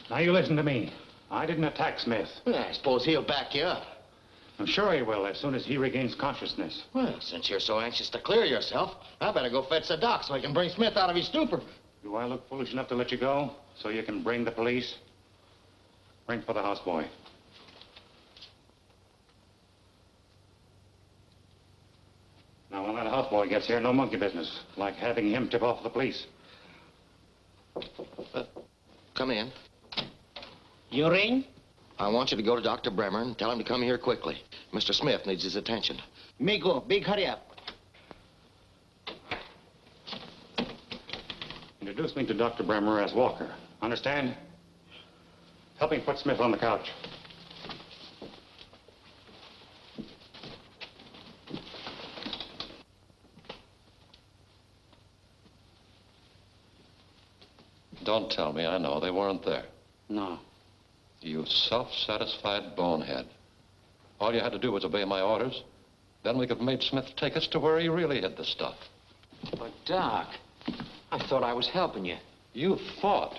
Now, you listen to me. I didn't attack Smith. Yeah, I suppose he'll back you up. I'm sure he will as soon as he regains consciousness. Well, since you're so anxious to clear yourself, I better go fetch the doc so I can bring Smith out of his stupor. Do I look foolish enough to let you go so you can bring the police? Ring for the houseboy. Now, when that houseboy gets here, no monkey business, like having him tip off the police. Come in. You ring? I want you to go to Dr. Bremer and tell him to come here quickly. Mr. Smith needs his attention. Me go. Big hurry up. Introduce me to Dr. Bremer as Walker. Understand? Help me put Smith on the couch. Don't tell me. I know. They weren't there. No. You self-satisfied bonehead. All you had to do was obey my orders. Then we could have made Smith take us to where he really hid the stuff. But, Doc, I thought I was helping you. You fought.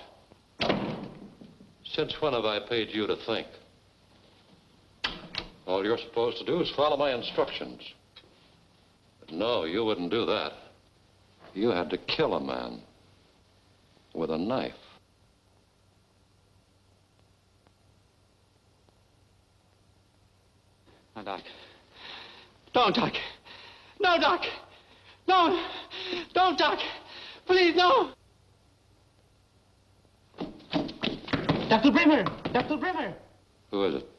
Since when have I paid you to think? All you're supposed to do is follow my instructions. But no, you wouldn't do that. You had to kill a man with a knife. No, Doc. Don't, Doc. No, Doc. No. Don't, Doc. Please, no. Dr. Bremer. Dr. Bremer. Who is it?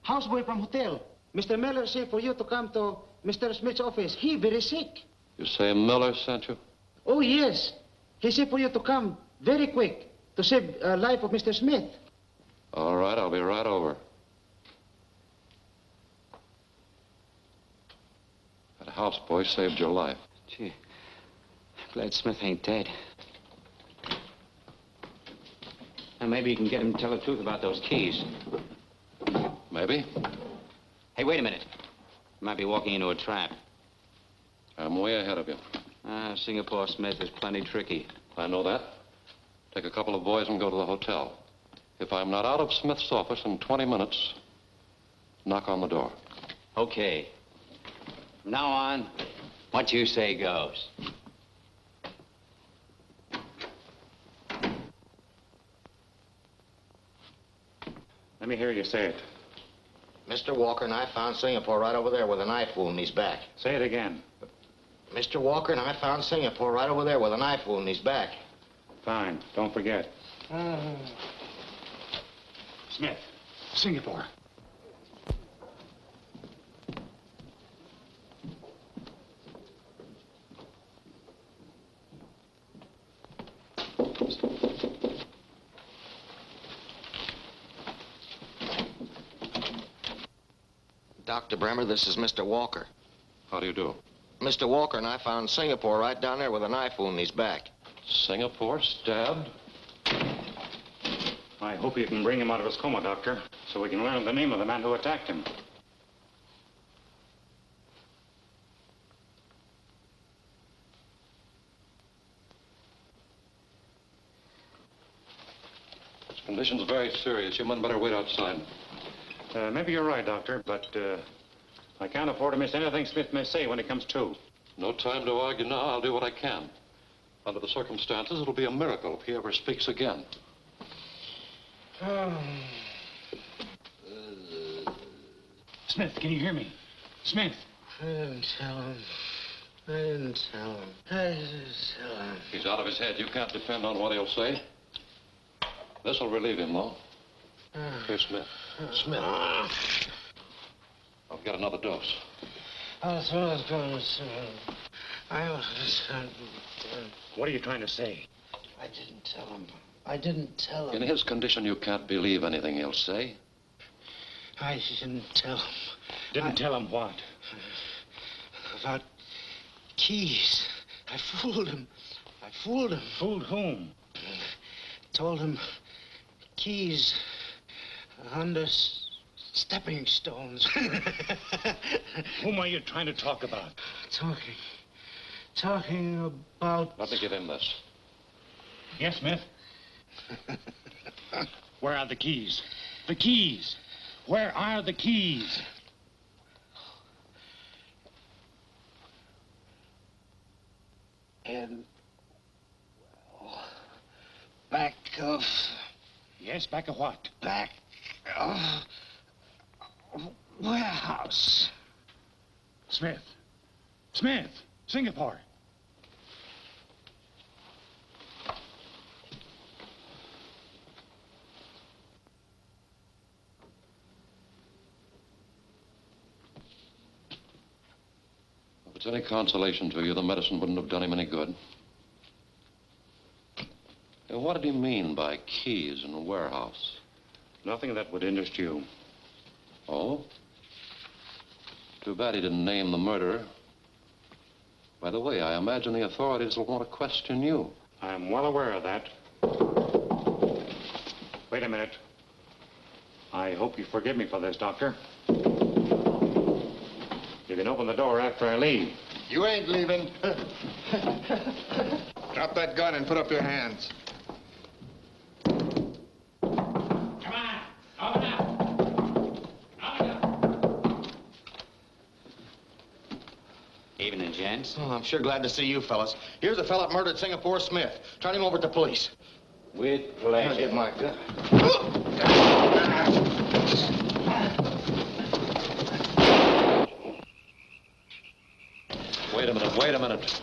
Houseboy from hotel. Mr. Miller say for you to come to Mr. Smith's office. He very sick. You say Miller sent you? Oh, yes. He say for you to come very quick to save life of Mr. Smith. All right, I'll be right over. That houseboy saved your life. Gee, glad Smith ain't dead. Now, maybe you can get him to tell the truth about those keys. Maybe. Hey, wait a minute. You might be walking into a trap. I'm way ahead of you. Singapore Smith is plenty tricky. I know that. Take a couple of boys and go to the hotel. If I'm not out of Smith's office in 20 minutes, knock on the door. Okay. From now on, what you say goes. Let me hear you say it. Mr. Walker and I found Singapore right over there with a knife wound in his back. Say it again. Mr. Walker and I found Singapore right over there with a knife wound in his back. Fine. Don't forget. Smith, Singapore. Dr. Bremer, this is Mr. Walker. How do you do? Mr. Walker and I found Singapore right down there with a knife wound in his back. Singapore stabbed? I hope you can bring him out of his coma, Doctor, so we can learn the name of the man who attacked him. His condition's very serious. You men better wait outside. Maybe you're right, Doctor, but I can't afford to miss anything Smith may say when he comes to. No time to argue now. I'll do what I can. Under the circumstances, it'll be a miracle if he ever speaks again. Smith, can you hear me? Smith. I didn't tell him. I didn't tell him. I didn't tell him. He's out of his head. You can't depend on what he'll say. This'll relieve him, though. Here, Smith. Smith. I'll get another dose. That's what I was going to say. What are you trying to say? I didn't tell him. I didn't tell him. In his condition, you can't believe anything he'll say. I didn't tell him. Didn't tell him what? About keys. I fooled him. I fooled him. Fooled whom? Told him keys under stepping stones. Whom are you trying to talk about? Talking about... Let me give him this. Yes, Smith? Where are they? are the keys? The keys. Where are the keys? Back of... Yes, back of what? Back of... warehouse. Smith. Smith. Singapore. If it's any consolation to you, the medicine wouldn't have done him any good. Now, what did he mean by keys in a warehouse? Nothing that would interest you. Oh? Too bad he didn't name the murderer. By the way, I imagine the authorities will want to question you. I'm well aware of that. Wait a minute. I hope you forgive me for this, Doctor. You can open the door after I leave. You ain't leaving. Drop that gun and put up your hands. Come on. Open up. Open up. Evening, gents. Oh, I'm sure glad to see you fellas. Here's a fella that murdered Singapore Smith. Turn him over to the police. With I'll pleasure. get my gun. Wait a minute.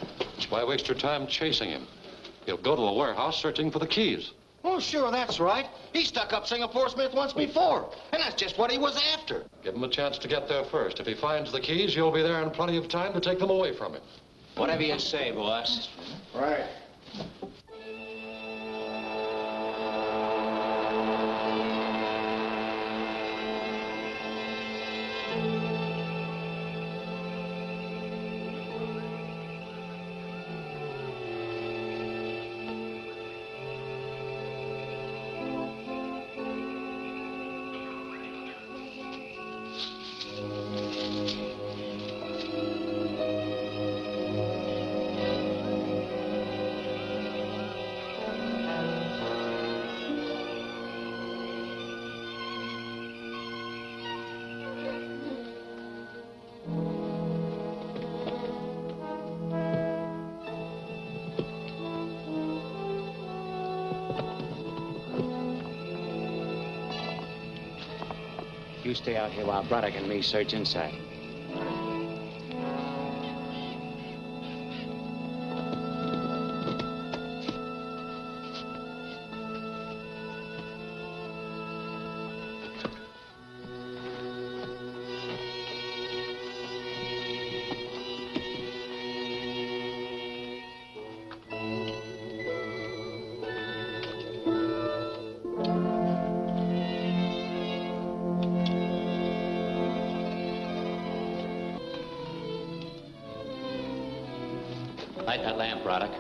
Why waste your time chasing him? He'll go to a warehouse searching for the keys. Oh, sure, that's right. He stuck up Singapore Smith once before, and that's just what he was after. Give him a chance to get there first. If he finds the keys, you'll be there in plenty of time to take them away from him. Whatever you say, boss. Right. You stay out here while Roddick and me search inside. Light that lamp, Roddick.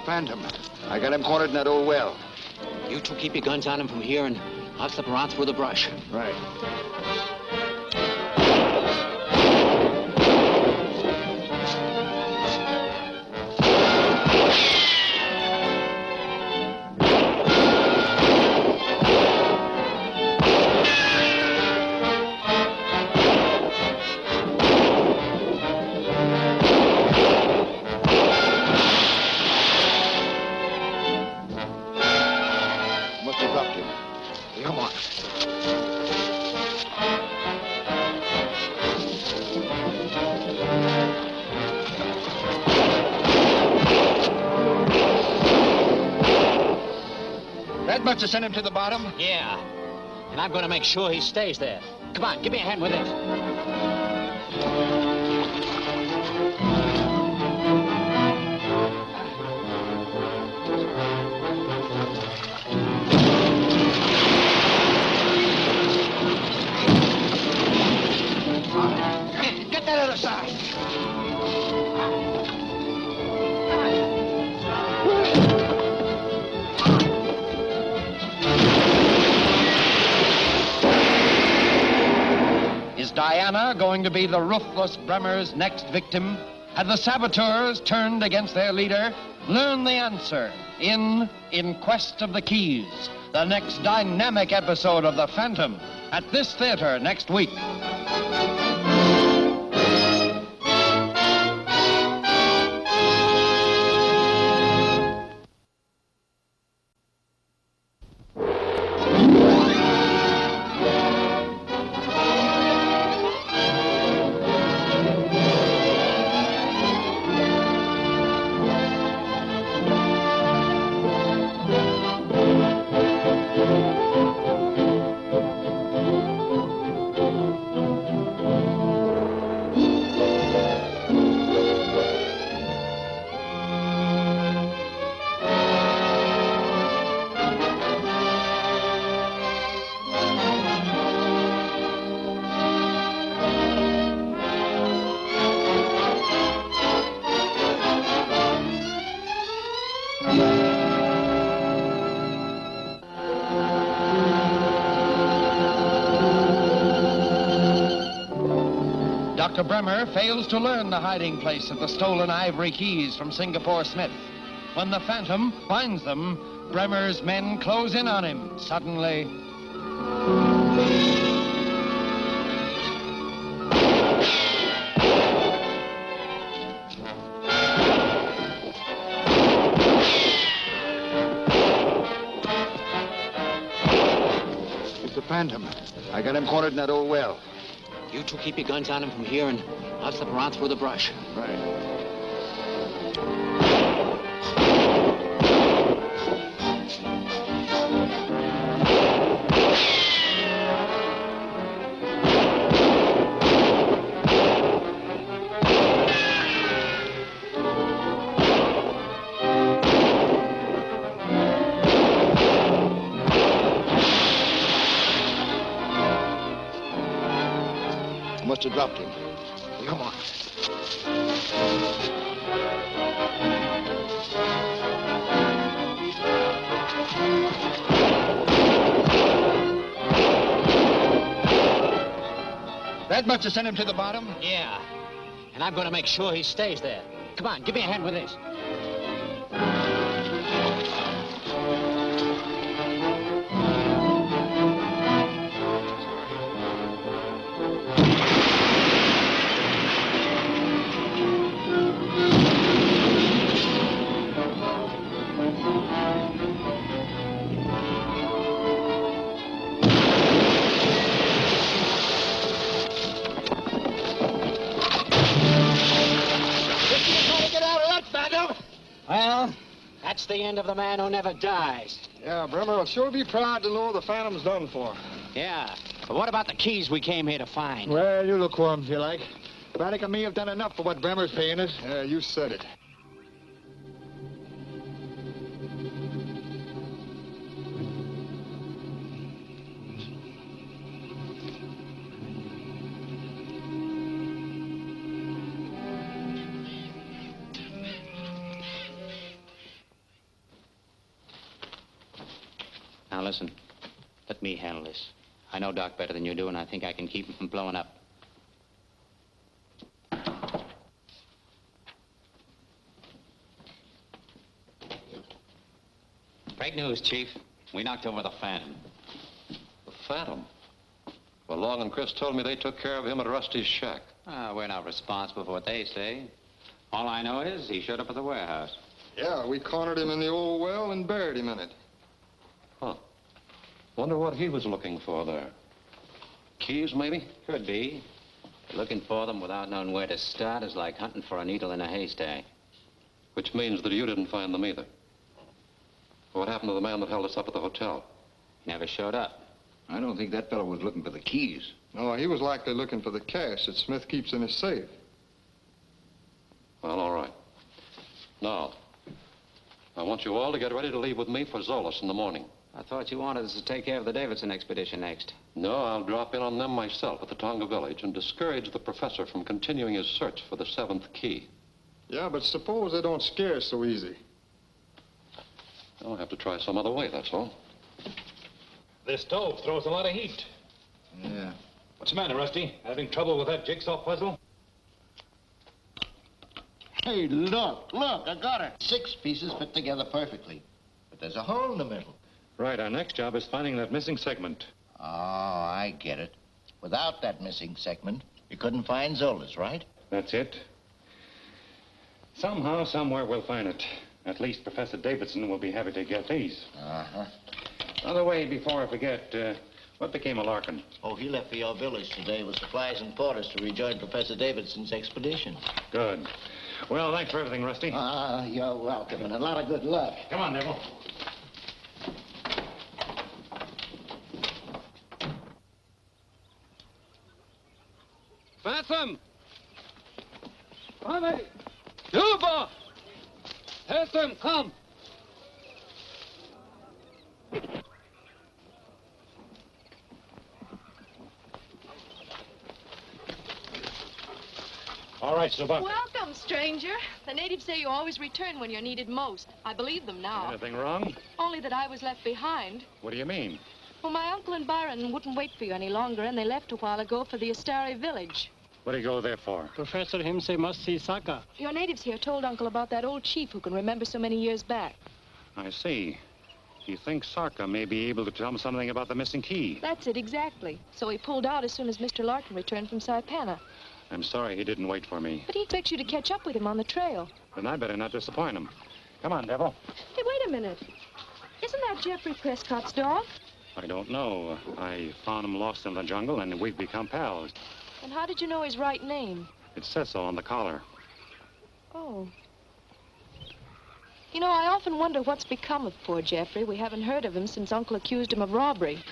Phantom. I got him cornered in that old well. You two keep your guns on him from here, and I'll slip around through the brush. Right. Must have dropped him. Come on. That much to send him to the bottom? Yeah. And I'm going to make sure he stays there. Come on, give me a hand with this. Get that other side. Is Diana going to be the ruthless Bremer's next victim? Have the saboteurs turned against their leader? Learn the answer in Quest of the Keys, the next dynamic episode of The Phantom, at this theater next week. Dr. Bremer fails to learn the hiding place of the stolen ivory keys from Singapore Smith. When the Phantom finds them, Bremer's men close in on him. Suddenly, It's the Phantom. I got him cornered in that old well. You two keep your guns on him from here, and I'll slip around through the brush. Right. Must have dropped him. Come on. That much to send him to the bottom? Yeah. And I'm going to make sure he stays there. Come on, give me a hand with this. Well, that's the end of the man who never dies. Yeah, Bremer will sure be proud to know the Phantom's done for. Yeah, but what about the keys we came here to find? Well, you look for 'em if you like. Roddick and me have done enough for what Bremer's paying us. Yeah, you said it. Now listen, let me handle this. I know Doc better than you do, and I think I can keep him from blowing up. Great news, Chief. We knocked over the Phantom. The Phantom? Well, Long and Chris told me they took care of him at Rusty's shack. We're not responsible for what they say. All I know is he showed up at the warehouse. Yeah, we cornered him in the old well and buried him in it. Huh. Wonder what he was looking for there. Keys, maybe? Could be. But looking for them without knowing where to start is like hunting for a needle in a haystack. Which means that you didn't find them either. What happened to the man that held us up at the hotel? Never showed up. I don't think that fellow was looking for the keys. No, he was likely looking for the cash that Smith keeps in his safe. Well, all right. Now, I want you all to get ready to leave with me for Zolas in the morning. I thought you wanted us to take care of the Davidson expedition next. No, I'll drop in on them myself at the Tonga village and discourage the professor from continuing his search for the seventh key. Yeah, but suppose they don't scare us so easy. I'll have to try some other way, that's all. This stove throws a lot of heat. Yeah. What's the matter, Rusty? Having trouble with that jigsaw puzzle? Hey, look, I got it. 6 pieces fit together perfectly. But there's a hole in the middle. Right, our next job is finding that missing segment. Oh, I get it. Without that missing segment, you couldn't find Zola's, right? That's it. Somehow, somewhere, we'll find it. At least Professor Davidson will be happy to get these. Uh-huh. By the way, before I forget, what became of Larkin? Oh, he left for your village today with supplies and quarters to rejoin Professor Davidson's expedition. Good. Well, thanks for everything, Rusty. You're welcome, and a lot of good luck. Come on, Neville. Bassam! Come! Juba! Bassam, come! All right, Suba. Welcome, stranger. The natives say you always return when you're needed most. I believe them now. Anything wrong? Only that I was left behind. What do you mean? Well, my uncle and Byron wouldn't wait for you any longer, and they left a while ago for the Astari village. What do you go there for? Professor him say must see Saka. Your natives here told Uncle about that old chief who can remember so many years back. I see. He thinks Sarka may be able to tell him something about the missing key. That's it, exactly. So he pulled out as soon as Mr. Larkin returned from Saipana. I'm sorry he didn't wait for me. But he expects you to catch up with him on the trail. Then I better not disappoint him. Come on, Devil. Hey, wait a minute. Isn't that Jeffrey Prescott's dog? I don't know. I found him lost in the jungle, and we've become pals. And how did you know his right name? It says so on the collar. Oh. You know, I often wonder what's become of poor Jeffrey. We haven't heard of him since Uncle accused him of robbery.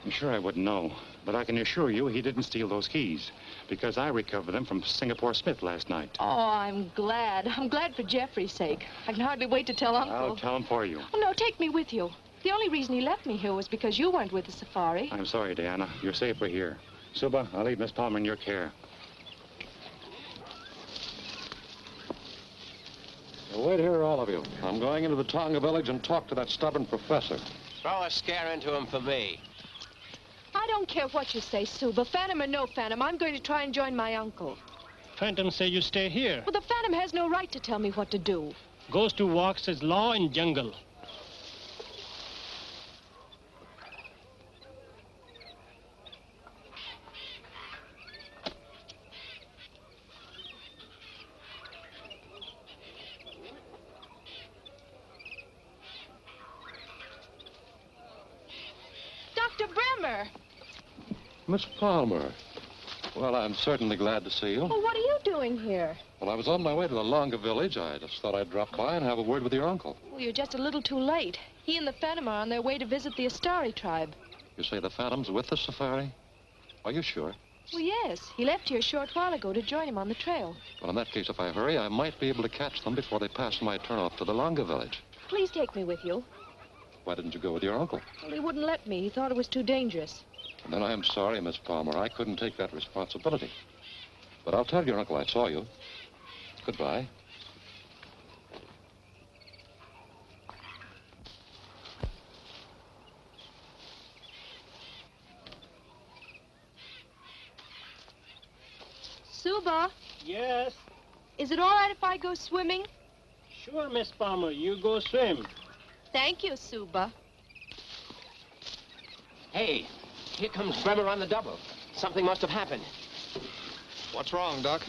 I'm sure I wouldn't know, but I can assure you he didn't steal those keys, because I recovered them from Singapore Smith last night. Oh, I'm glad. I'm glad for Jeffrey's sake. I can hardly wait to tell Uncle. I'll tell him for you. Oh, no, take me with you. The only reason he left me here was because you weren't with the safari. I'm sorry, Diana. You're safer here. Suba, I'll leave Miss Palmer in your care. Now, wait here, all of you. I'm going into the Tonga village and talk to that stubborn professor. Throw a scare into him for me. I don't care what you say, Suba. Phantom or no Phantom, I'm going to try and join my uncle. Phantom say you stay here. Well, the Phantom has no right to tell me what to do. Goes to walk says law in jungle. Dr. Bremer! Miss Palmer. Well, I'm certainly glad to see you. Well, what are you doing here? Well, I was on my way to the Longa village. I just thought I'd drop by and have a word with your uncle. Well, you're just a little too late. He and the Phantom are on their way to visit the Astari tribe. You say the Phantom's with the safari? Are you sure? Well, yes. He left here a short while ago to join him on the trail. Well, in that case, if I hurry, I might be able to catch them before they pass my turnoff to the Longa village. Please take me with you. Why didn't you go with your uncle? Well, he wouldn't let me. He thought it was too dangerous. Then I am sorry, Miss Palmer. I couldn't take that responsibility. But I'll tell your uncle I saw you. Goodbye. Suba, Yes. is it all right if I go swimming? Sure, Miss Palmer. You go swim. Thank you, Suba. Hey, here comes Bremer on the double. Something must have happened. What's wrong, Doc?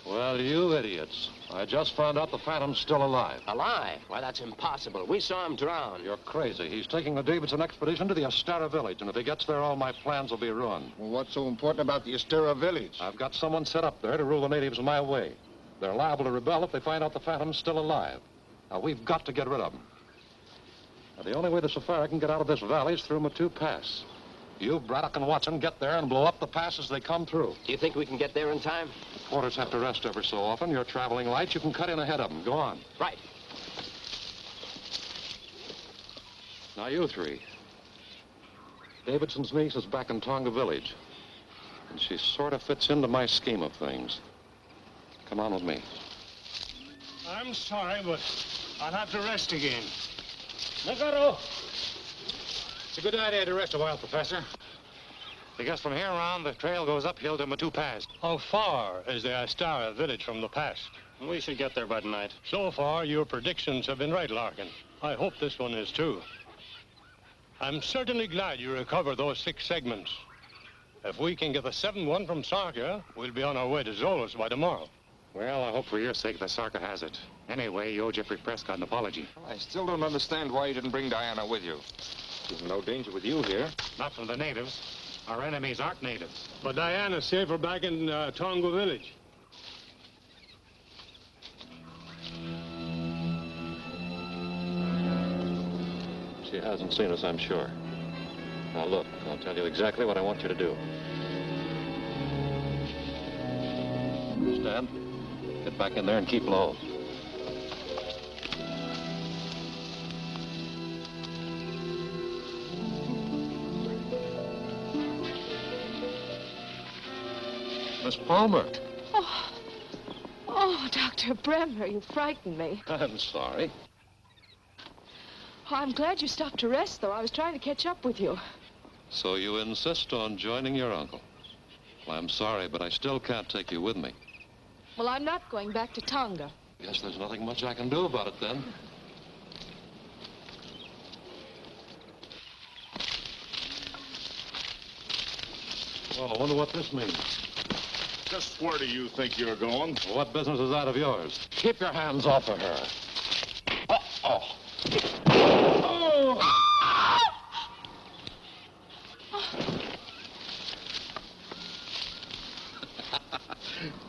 Well, you idiots. I just found out the Phantom's still alive. Alive? Why, that's impossible. We saw him drown. You're crazy. He's taking the Davidson expedition to the Astara village, and if he gets there, all my plans will be ruined. Well, what's so important about the Astera village? I've got someone set up there to rule the natives my way. They're liable to rebel if they find out the Phantom's still alive. Now, we've got to get rid of him. The only way the safari can get out of this valley is through Mattu Pass. You, Braddock, and Watson get there and blow up the pass as they come through. Do you think we can get there in time? Porters have to rest ever so often. You're traveling light. You can cut in ahead of them. Go on. Right. Now, you three. Davidson's niece is back in Tonga Village. And she sort of fits into my scheme of things. Come on with me. I'm sorry, but I'll have to rest again. Nakaro! It's a good idea to rest a while, Professor. Because from here on, the trail goes uphill to Mattu Pass. How far is the Astara village from the pass? We should get there by tonight. So far, your predictions have been right, Larkin. I hope this one is too. I'm certainly glad you recovered those 6 segments. If we can get the 7th one from Sarka, we'll be on our way to Zolos by tomorrow. Well, I hope for your sake that Sarka has it. Anyway, you owe Jeffrey Prescott an apology. I still don't understand why you didn't bring Diana with you. There's no danger with you here. Not from the natives. Our enemies aren't natives. But Diana's safer back in Tonga village. She hasn't seen us, I'm sure. Now, look, I'll tell you exactly what I want you to do. Stand. Get back in there and keep low. Miss Palmer. Oh, Dr. Bremer, you frightened me. I'm sorry. Oh, I'm glad you stopped to rest, though. I was trying to catch up with you. So you insist on joining your uncle? Well, I'm sorry, but I still can't take you with me. Well, I'm not going back to Tonga. Guess there's nothing much I can do about it, then. Well, I wonder what this means. Just where do you think you're going? Well, what business is that of yours? Keep your hands off of her.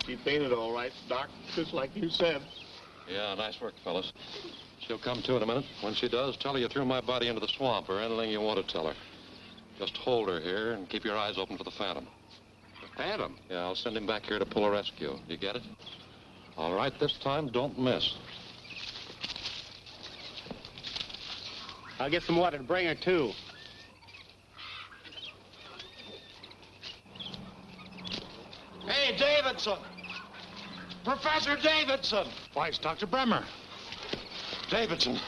She fainted all right, Doc, just like you said. Yeah, nice work, fellas. She'll come to in a minute. When she does, tell her you threw my body into the swamp or anything you want to tell her. Just hold her here and keep your eyes open for the Phantom. The Phantom? Yeah, I'll send him back here to pull a rescue. You get it? All right, this time, don't miss. I'll get some water to bring her, too. Hey, Davidson! Professor Davidson! Why, it's Dr. Bremer. Davidson,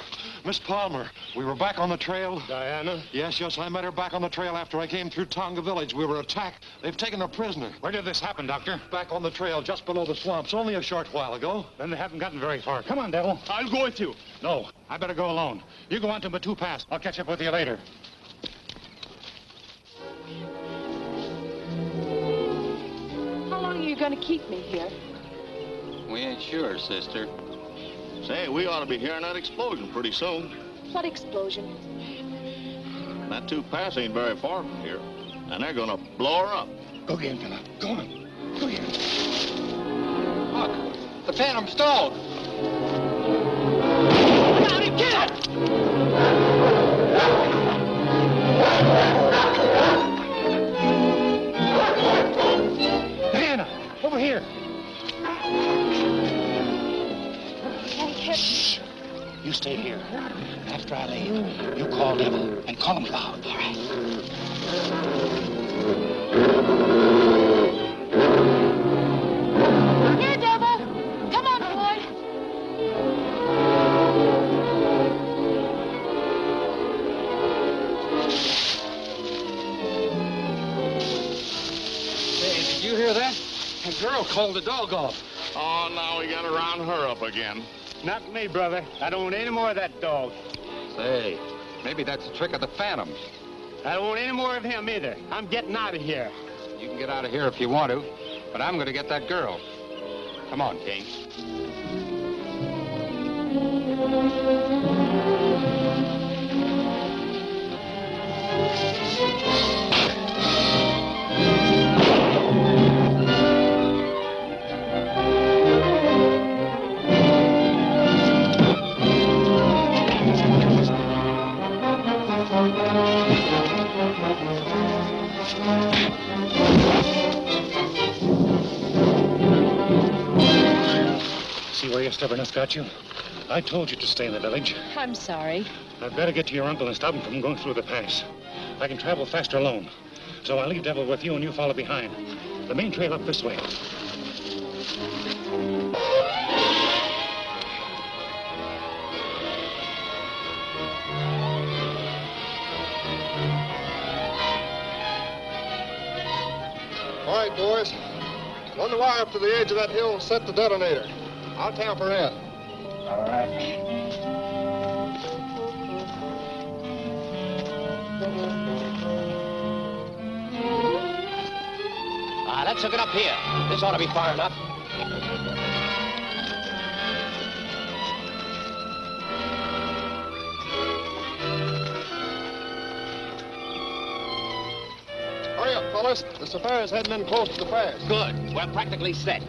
Miss Palmer, we were back on the trail. Diana? Yes, I met her back on the trail after I came through Tonga Village. We were attacked. They've taken her prisoner. Where did this happen, Doctor? Back on the trail, just below the swamps, only a short while ago. Then they haven't gotten very far. Come on, Devil. I'll go with you. No, I better go alone. You go on to Mattu Pass. I'll catch up with you later. How long are you going to keep me here? We ain't sure, sister. Say, we ought to be hearing that explosion pretty soon. What explosion? That 2 Pass ain't very far from here, and they're gonna blow her up. Go get him, fella. Go on. Go get him. Look, the Phantom stalled. Get him, get it! Diana, over here. Shh. You stay here. After I leave, you call Devil and call him loud. All right. Here, Devil. Come on, boy. Hey, did you hear that? A girl called the dog off. Oh, now we gotta round her up again. Not me, brother. I don't want any more of that dog. Say, maybe that's a trick of the Phantom. I don't want any more of him either. I'm getting out of here. You can get out of here if you want to, but I'm gonna get that girl. Come on, King. See where your stubbornness got you? I told you to stay in the village. I'm sorry. I'd better get to your uncle and stop him from going through the pass. I can travel faster alone. So I'll leave Devil with you and you follow behind. The main trail up this way. All right, boys. Run the wire up to the edge of that hill and set the detonator. I'll tamper in. All right. Let's hook it up here. This ought to be far enough. Hurry up, fellas. The safari's heading in close to the pass. Good. We're practically set.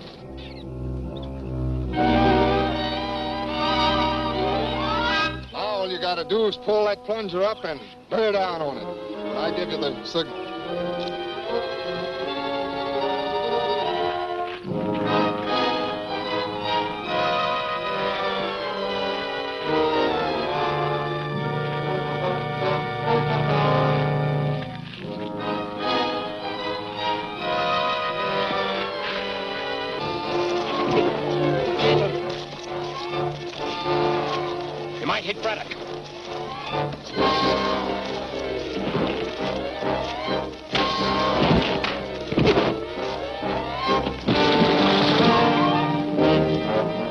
Now all you gotta do is pull that plunger up and bear down on it. When I give you the signal. You might hit Roddick.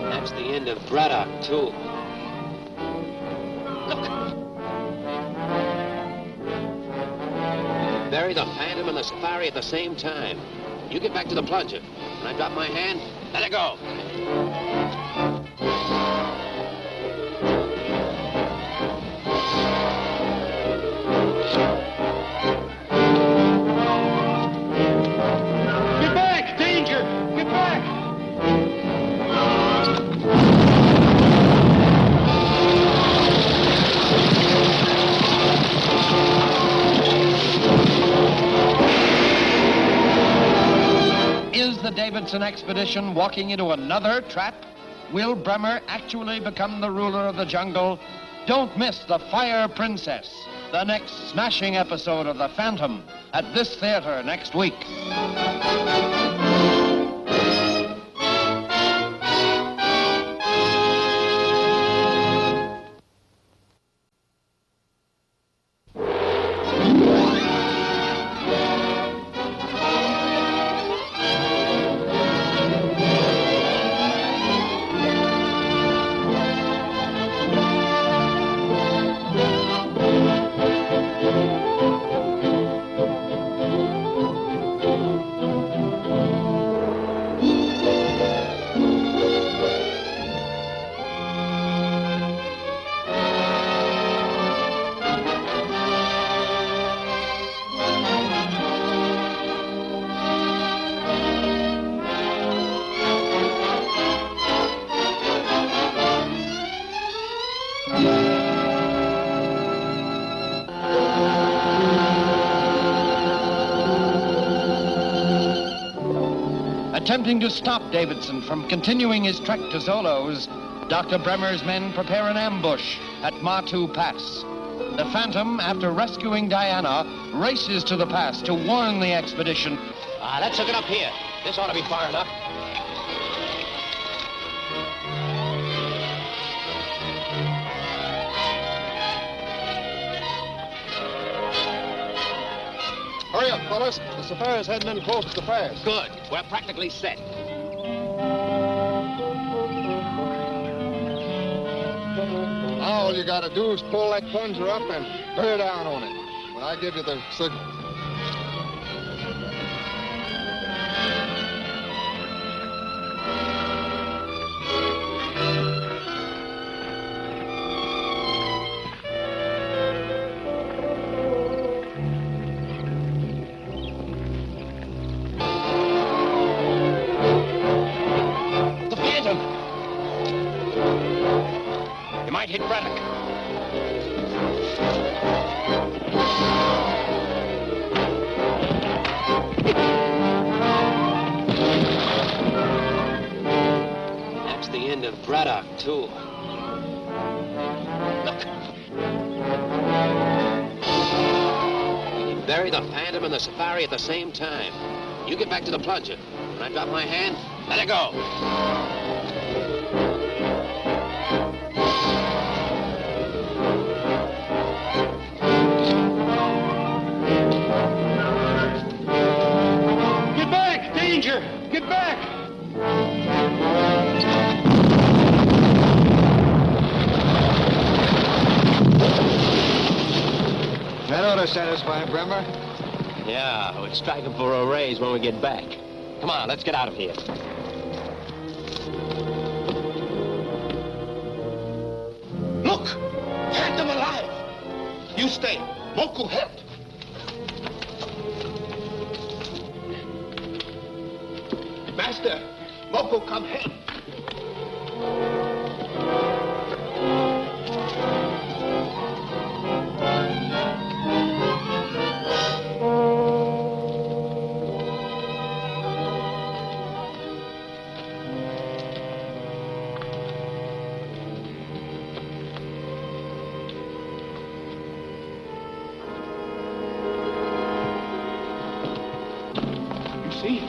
That's the end of Roddick, too. Look. Bury the Phantom and the Safari at the same time. You get back to the plunger. When I drop my hand, let it go. Get back! Danger! Get back! Is the Davidson expedition walking into another trap? Will Bremer actually become the ruler of the jungle? Don't miss The Fire Princess, the next smashing episode of The Phantom, at this theater next week. Attempting to stop Davidson from continuing his trek to Zolo's, Dr. Bremer's men prepare an ambush at Matu Pass. The Phantom, after rescuing Diana, races to the pass to warn the expedition. Let's hook it up here. This ought to be far enough. Hurry up, fellas. The safari's heading in close to the pass. Good. We're practically set. Now all you gotta do is pull that plunger up and bear down on it. When I give you the signal. The Phantom! You might hit Roddick. Roddick, too. Look. We can bury the Phantom and the Safari at the same time. You get back to the plunger. When I drop my hand, let it go. Get back! Danger! Get back! That ought to satisfy Bremer. Yeah, we'll strike him for a raise when we get back. Come on, let's get out of here. Look! Phantom alive! You stay. Moku helped. Master, Moku come help.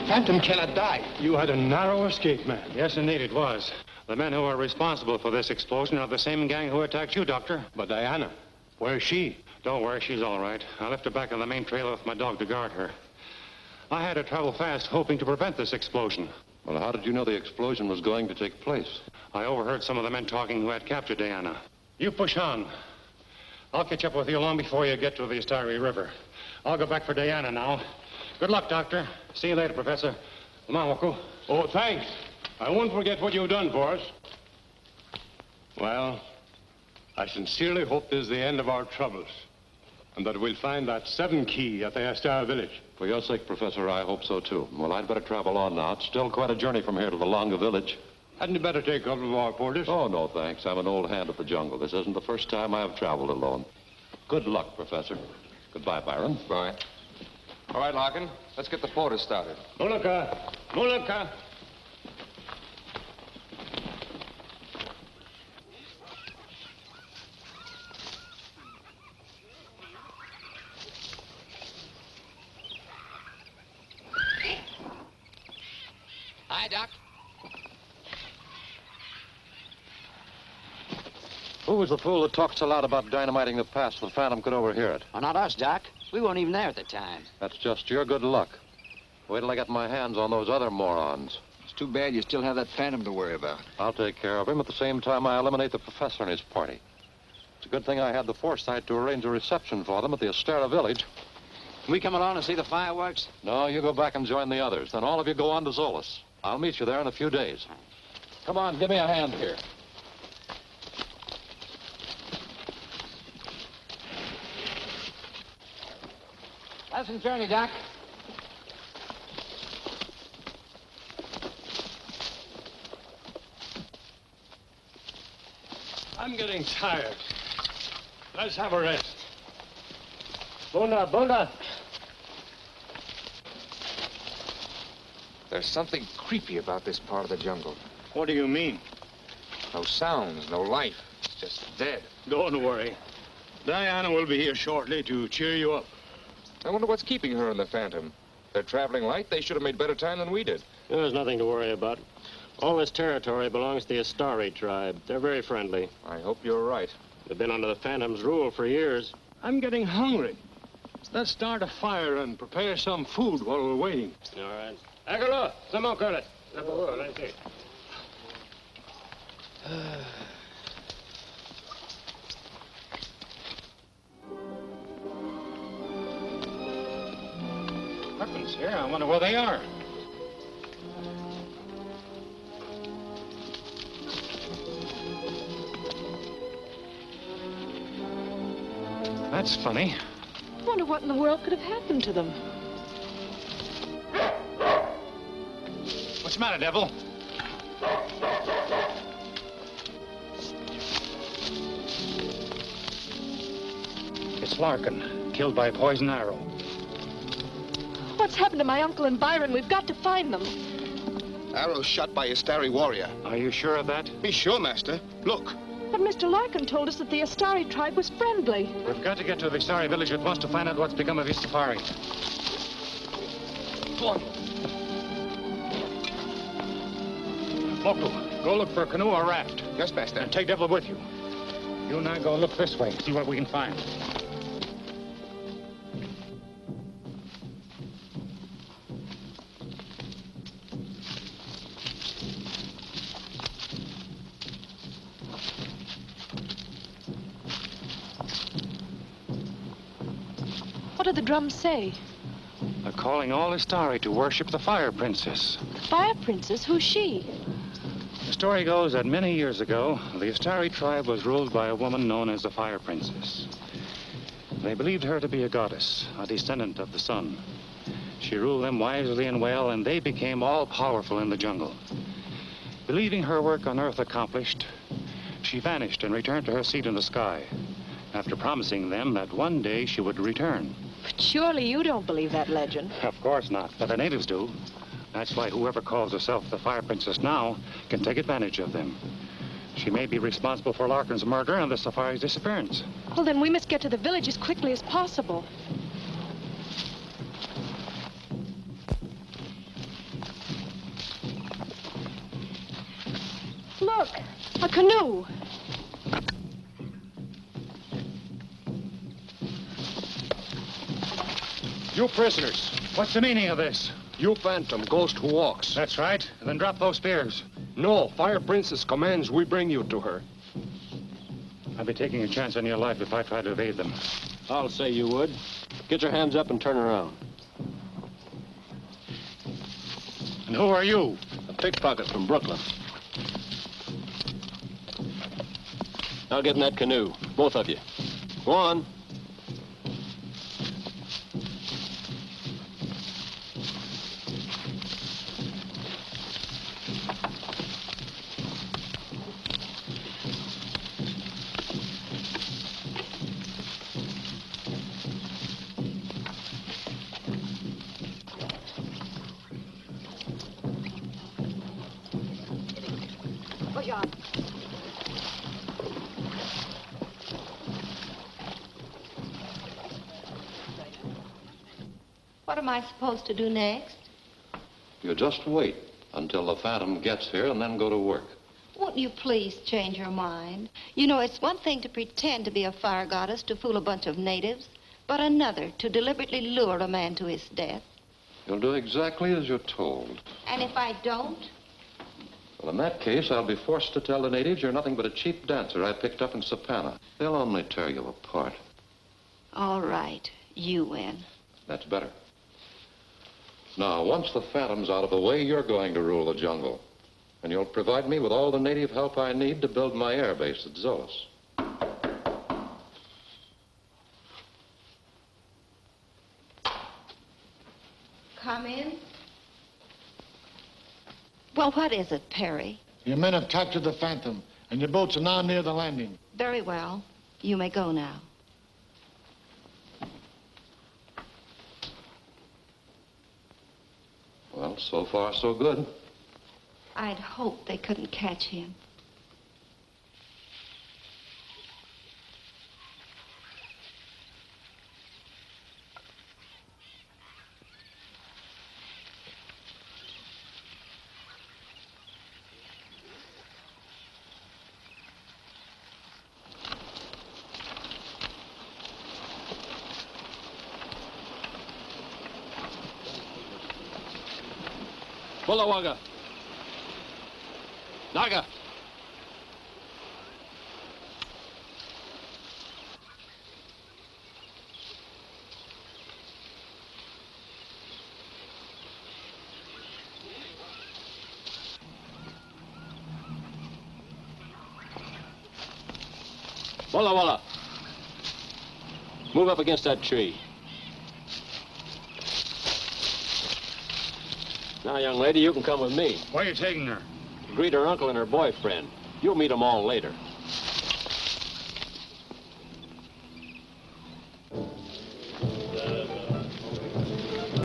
Phantom cannot die. You had a narrow escape, man. Yes, indeed, it was. The men who are responsible for this explosion are the same gang who attacked you, Doctor. But Diana, where's she? Don't worry, she's all right. I left her back on the main trail with my dog to guard her. I had to travel fast, hoping to prevent this explosion. Well, how did you know the explosion was going to take place? I overheard some of the men talking who had captured Diana. You push on. I'll catch up with you long before you get to the Astari River. I'll go back for Diana now. Good luck, Doctor. See you later, Professor. Come on, Woko. Oh, thanks. I won't forget what you've done for us. Well, I sincerely hope this is the end of our troubles, and that we'll find that 7 key at the Astar village. For your sake, Professor, I hope so, too. Well, I'd better travel on now. It's still quite a journey from here to the Longa village. Hadn't you better take a couple of our porters? Oh, no, thanks. I'm an old hand at the jungle. This isn't the first time I've traveled alone. Good luck, Professor. Goodbye, Byron. Bye. All right, Larkin, let's get the porters started. Mulaka! Mulaka! Hi, Doc. Who was the fool that talked so loud about dynamiting the pass so the Phantom could overhear it? Well, not us, Doc. We weren't even there at the time. That's just your good luck. Wait till I get my hands on those other morons. It's too bad you still have that Phantom to worry about. I'll take care of him at the same time I eliminate the Professor and his party. It's a good thing I had the foresight to arrange a reception for them at the Astera village. Can we come along and see the fireworks? No, you go back and join the others. Then all of you go on to Zolas. I'll meet you there in a few days. Come on, give me a hand here. Pleasant journey, Doc. I'm getting tired. Let's have a rest. Bunda. There's something creepy about this part of the jungle. What do you mean? No sounds, no life. It's just dead. Don't worry. Diana will be here shortly to cheer you up. I wonder what's keeping her and the Phantom. They're traveling light. They should have made better time than we did. There's nothing to worry about. All this territory belongs to the Astari tribe. They're very friendly. I hope you're right. They've been under the Phantom's rule for years. I'm getting hungry. Let's start a fire and prepare some food while we're waiting. All right. Agalo, some more curlet. Weapons here. I wonder where they are. That's funny. I wonder what in the world could have happened to them. What's the matter, Devil? It's Larkin, killed by a poison arrow. What's happened to my uncle and Byron? We've got to find them. Arrow shot by a starry warrior. Are you sure of that? Be sure, Master. Look. But Mr. Larkin told us that the Astari tribe was friendly. We've got to get to the Astari village at once to find out what's become of his safari. Go on. Moku, go look for a canoe or raft. Yes, Master. And take Devil with you. You and I go look this way, see what we can find. What do the drums say? They're calling all Astari to worship the Fire Princess. Fire Princess? Who's she? The story goes that many years ago, the Astari tribe was ruled by a woman known as the Fire Princess. They believed her to be a goddess, a descendant of the sun. She ruled them wisely and well, and they became all-powerful in the jungle. Believing her work on Earth accomplished, she vanished and returned to her seat in the sky, after promising them that one day she would return. But surely you don't believe that legend. Of course not, but the natives do. That's why whoever calls herself the Fire Princess now can take advantage of them. She may be responsible for Larkin's murder and the safari's disappearance. Well, then we must get to the village as quickly as possible. Look, a canoe. You prisoners, what's the meaning of this? You phantom, ghost who walks. That's right. Then drop those spears. No, Fire Princess commands we bring you to her. I'd be taking a chance on your life if I tried to evade them. I'll say you would. Get your hands up and turn around. And who are you? A pickpocket from Brooklyn. Now get in that canoe, both of you. Go on. What am I supposed to do next? You just wait until the Phantom gets here and then go to work. Won't you please change your mind? You know, it's one thing to pretend to be a fire goddess to fool a bunch of natives, but another to deliberately lure a man to his death. You'll do exactly as you're told. And if I don't? Well, in that case, I'll be forced to tell the natives you're nothing but a cheap dancer I picked up in Savannah. They'll only tear you apart. All right, you win. That's better. Now, once the Phantom's out of the way, you're going to rule the jungle. And you'll provide me with all the native help I need to build my air base at Zoas. Come in. Well, what is it, Perry? Your men have captured the Phantom, and your boats are now near the landing. Very well. You may go now. Well, so far, so good. I'd hoped they couldn't catch him. Bullawaga. Naga. Walla Walla. Move up against that tree. Now, young lady, you can come with me. Where are you taking her? Greet her uncle and her boyfriend. You'll meet them all later.